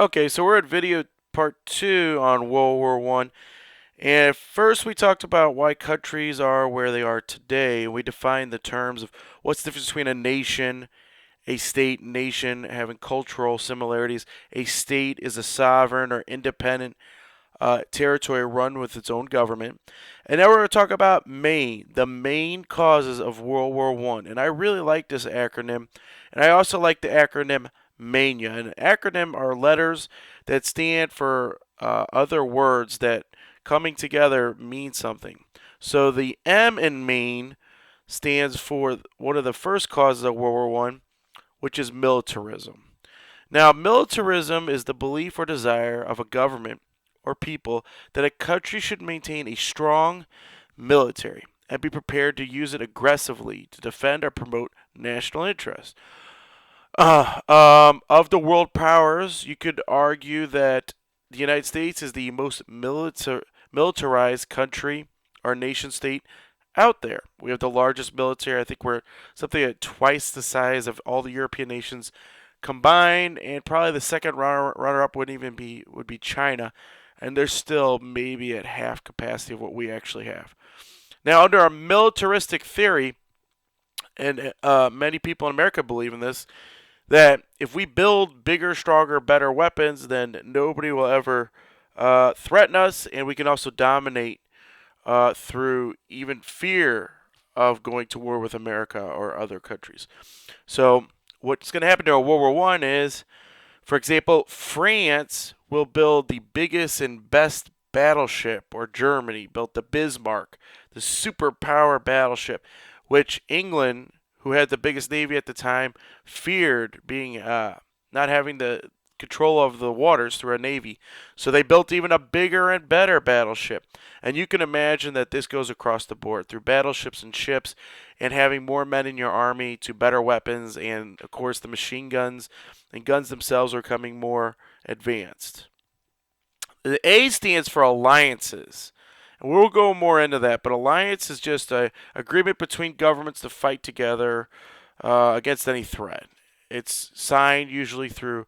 Okay, so we're at video part 2 on World War One. And first we talked about why countries are where they are today. We defined the terms of what's the difference between a nation, a state, nation having cultural similarities. A state is a sovereign or independent territory run with its own government. And now we're going to talk about Maine, the main causes of World War One. And I really like this acronym. And I also like the acronym MANIA. And acronym are letters that stand for other words that coming together mean something. So the M in Maine stands for one of the first causes of World War One, which is militarism. Now, militarism is the belief or desire of a government or people that a country should maintain a strong military and be prepared to use it aggressively to defend or promote national interests. Of the world powers, you could argue that the United States is the most militarized country or nation state out there. We have the largest military. I think we're something at twice the size of all the European nations combined, and probably the second runner up would be China, and they're still maybe at half capacity of what we actually have. Now, under a militaristic theory, and many people in America believe in this, that if we build bigger, stronger, better weapons, then nobody will ever threaten us, and we can also dominate through even fear of going to war with America or other countries. So, what's going to happen during World War One is, for example, France will build the biggest and best battleship, or Germany built the Bismarck, the superpower battleship, which England, who had the biggest navy at the time, feared being not having the control of the waters through a navy. So they built even a bigger and better battleship. And you can imagine that this goes across the board through battleships and ships and having more men in your army to better weapons. And of course, the machine guns and guns themselves are becoming more advanced. The A stands for alliances. And we'll go more into that, but alliance is just an agreement between governments to fight together against any threat. It's signed usually through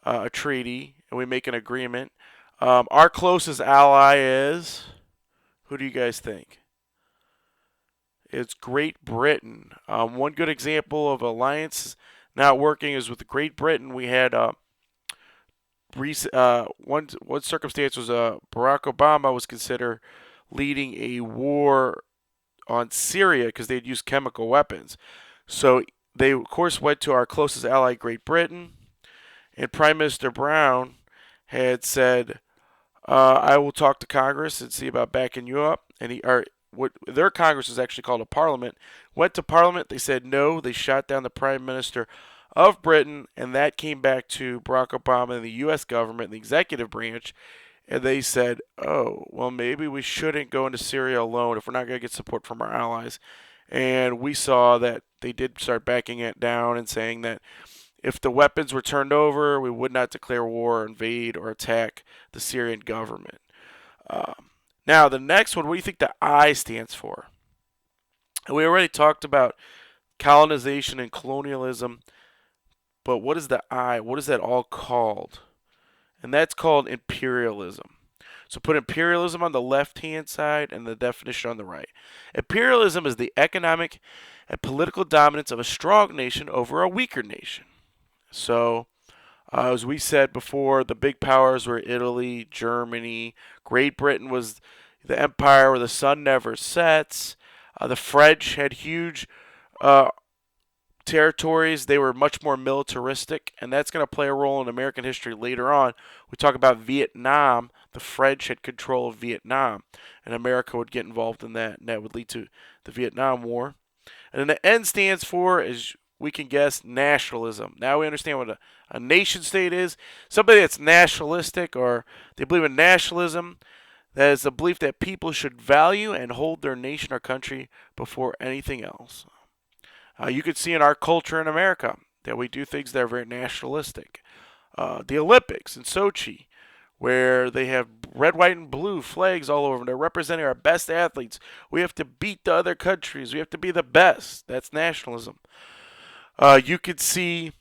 a treaty, and we make an agreement. Our closest ally is, who do you guys think? It's Great Britain. One good example of alliance not working is with Great Britain. We had one circumstance was Barack Obama was considered leading a war on Syria because they'd used chemical weapons. So they, of course, went to our closest ally, Great Britain, and Prime Minister Brown had said, "I will talk to Congress and see about backing you up." And what their Congress is actually called a Parliament. Went to Parliament. They said no. They shot down the Prime Minister of Britain, and that came back to Barack Obama and the U.S. government and the executive branch, and they said, "Oh, well, maybe we shouldn't go into Syria alone if we're not going to get support from our allies." And we saw that they did start backing it down and saying that if the weapons were turned over, we would not declare war, invade, or attack the Syrian government. Now, the next one, what do you think the I stands for? We already talked about colonization and colonialism, but what is the I? What is that all called? And that's called imperialism. So put imperialism on the left-hand side and the definition on the right. Imperialism is the economic and political dominance of a strong nation over a weaker nation. So, as we said before, the big powers were Italy, Germany. Great Britain was the empire where the sun never sets. The French had huge uh, territories. They were much more militaristic, and that's going to play a role in American history later on. We talk about Vietnam. The French had control of Vietnam, and America would get involved in that, and that would lead to the Vietnam War. And then the N stands for, as we can guess, nationalism. Now we understand what a nation state is. Somebody that's nationalistic, or they believe in nationalism. That is the belief that people should value and hold their nation or country before anything else. You could see in our culture in America that we do things that are very nationalistic. The Olympics in Sochi, where they have red, white, and blue flags all over them. They're representing our best athletes. We have to beat the other countries. We have to be the best. That's nationalism. You could see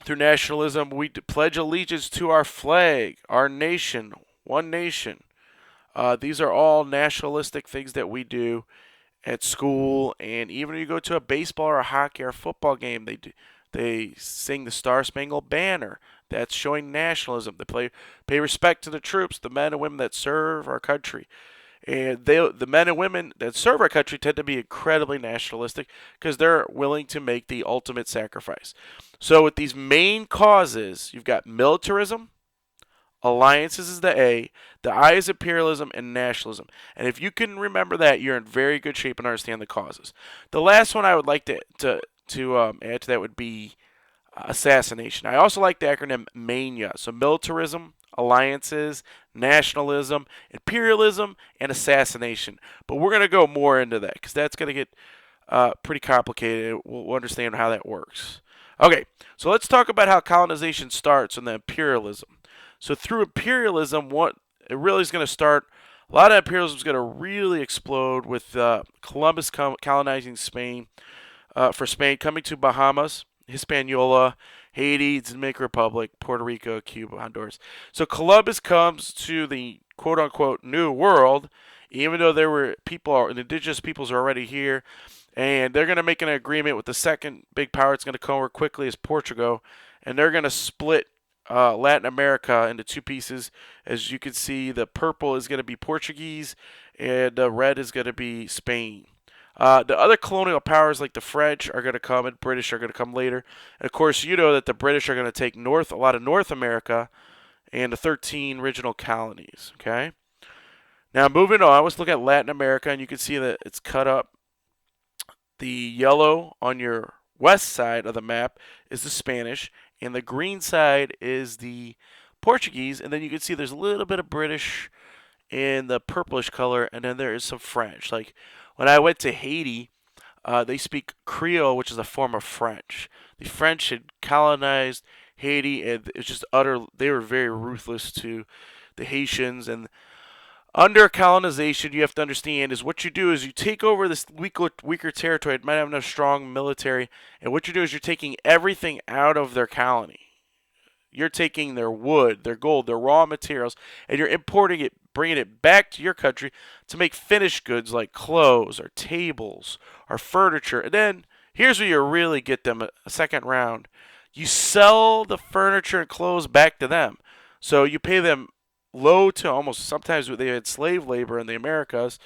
Through nationalism, we pledge allegiance to our flag, our nation, one nation. These are all nationalistic things that we do at school, and even when you go to a baseball or a hockey or a football game, they sing the Star Spangled Banner. That's showing nationalism. They pay respect to the troops, the men and women that serve our country. And the men and women that serve our country tend to be incredibly nationalistic because they're willing to make the ultimate sacrifice. So with these main causes, you've got militarism, alliances is the A, the I is imperialism, and nationalism. And if you can remember that, you're in very good shape and understand the causes. The last one I would like to add to that would be assassination. I also like the acronym M.A.I.N. So militarism, alliances, nationalism, imperialism, and assassination. But we're going to go more into that because that's going to get pretty complicated. We'll understand how that works. Okay, so let's talk about how colonization starts and the imperialism. So through imperialism, what it really is going to start, a lot of imperialism is going to really explode with Columbus colonizing Spain, for Spain coming to Bahamas, Hispaniola, Haiti, Dominican Republic, Puerto Rico, Cuba, Honduras. So Columbus comes to the quote-unquote New World, even though there were indigenous peoples are already here, and they're going to make an agreement with the second big power that's going to come over quickly is Portugal, and they're going to split Latin America into two pieces. As you can see, the purple is going to be Portuguese, and the red is going to be Spain. The other colonial powers like the French are going to come and British are going to come later. And of course, you know that the British are going to take a lot of North America and the 13 original colonies. Okay. Now moving on, let's look at Latin America, and you can see that it's cut up. The yellow on your west side of the map is the Spanish, and the green side is the Portuguese. And then you can see there's a little bit of British in the purplish color, and then there is some French. Like when I went to Haiti, they speak Creole, which is a form of French. The French had colonized Haiti, and it's just they were very ruthless to the Haitians. And under colonization, you have to understand is what you do is you take over this weaker territory. It might have no strong military, and what you do is you're taking everything out of their colony. You're taking their wood, their gold, their raw materials, and you're importing it, bringing it back to your country to make finished goods like clothes or tables or furniture. And then here's where you really get them a second round. You sell the furniture and clothes back to them. So you pay them low to almost, sometimes they had slave labor in the Americas,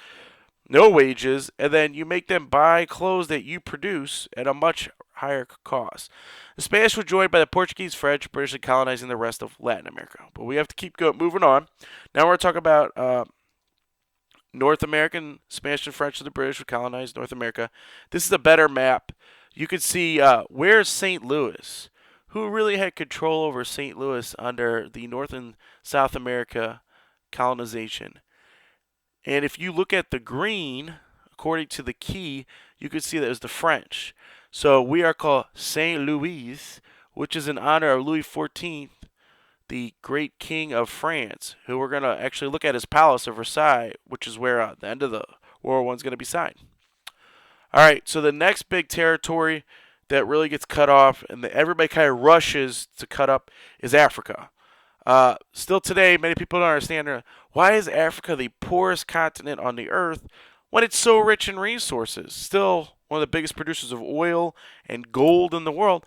no wages, and then you make them buy clothes that you produce at a much higher cost. The Spanish were joined by the Portuguese, French, British, and colonizing the rest of Latin America. But we have to keep moving on. Now we're going to talk about North American. Spanish and French and the British would colonize North America. This is a better map. You can see where's St. Louis. Who really had control over St. Louis under the North and South America colonization? And if you look at the green, according to the key, you can see that it was the French. So we are called St. Louis, which is in honor of Louis XIV, the great king of France, who we're going to actually look at his palace of Versailles, which is where the end of the World War I is going to be signed. All right, so the next big territory that really gets cut off and that everybody kind of rushes to cut up is Africa. Still today, many people don't understand why is Africa the poorest continent on the earth when it's so rich in resources? Still one of the biggest producers of oil and gold in the world.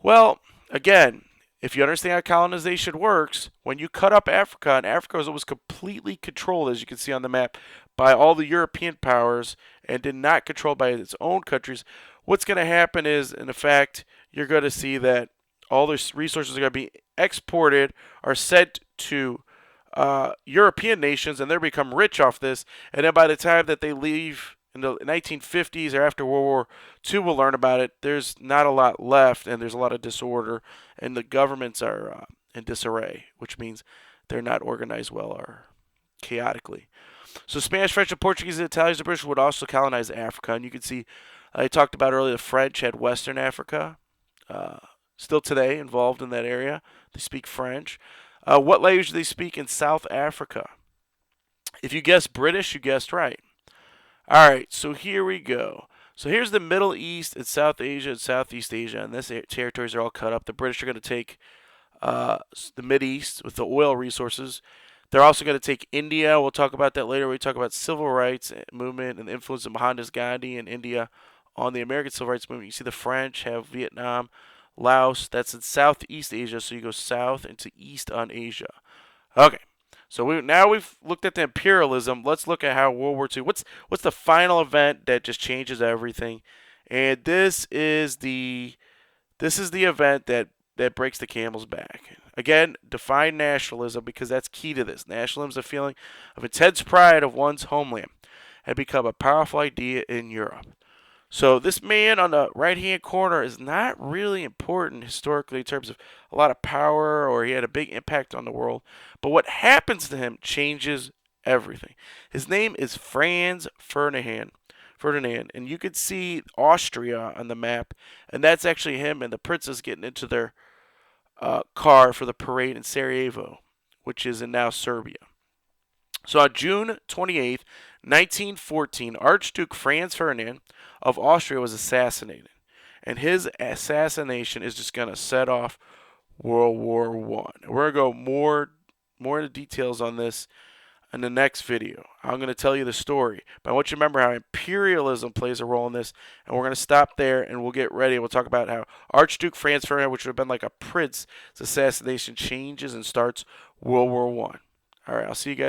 Well, again, if you understand how colonization works, when you cut up Africa, and Africa was almost completely controlled, as you can see on the map, by all the European powers and did not controlled by its own countries, what's going to happen is, in effect, you're going to see that all those resources are going to be exported or sent to European nations, and they become rich off this. And then by the time that they leave in the 1950s or after World War II, we'll learn about it. There's not a lot left, and there's a lot of disorder, and the governments are in disarray, which means they're not organized well or chaotically. So Spanish, French, and Portuguese, and Italians, and British would also colonize Africa, and you can see I talked about earlier the French had Western Africa, still today involved in that area. They speak French. What language do they speak in South Africa? If you guessed British, you guessed right. All right, so here we go. So here's the Middle East and South Asia and Southeast Asia, and this territories are all cut up. The British are going to take the Mid East with the oil resources. They're also going to take India. We'll talk about that later. We talk about civil rights movement and the influence of Mohandas Gandhi in India on the American civil rights movement. You see the French have Vietnam, Laos. That's in Southeast Asia, so you go south into east on Asia. Okay, so now we've looked at the imperialism. Let's look at how World War II. What's the final event that just changes everything? And this is the event that breaks the camel's back. Again, define nationalism because that's key to this. Nationalism is a feeling of intense pride of one's homeland and become a powerful idea in Europe. So this man on the right-hand corner is not really important historically in terms of a lot of power or he had a big impact on the world. But what happens to him changes everything. His name is Franz Ferdinand. And you could see Austria on the map, and that's actually him and the princess getting into their car for the parade in Sarajevo, which is in now Serbia. So on June 28th, 1914, Archduke Franz Ferdinand of Austria was assassinated. And his assassination is just going to set off World War One. We're going to go more into details on this in the next video. I'm going to tell you the story. But I want you to remember how imperialism plays a role in this. And we're going to stop there and we'll get ready. We'll talk about how Archduke Franz Ferdinand, which would have been like a prince, his assassination changes and starts World War One. All right, I'll see you guys.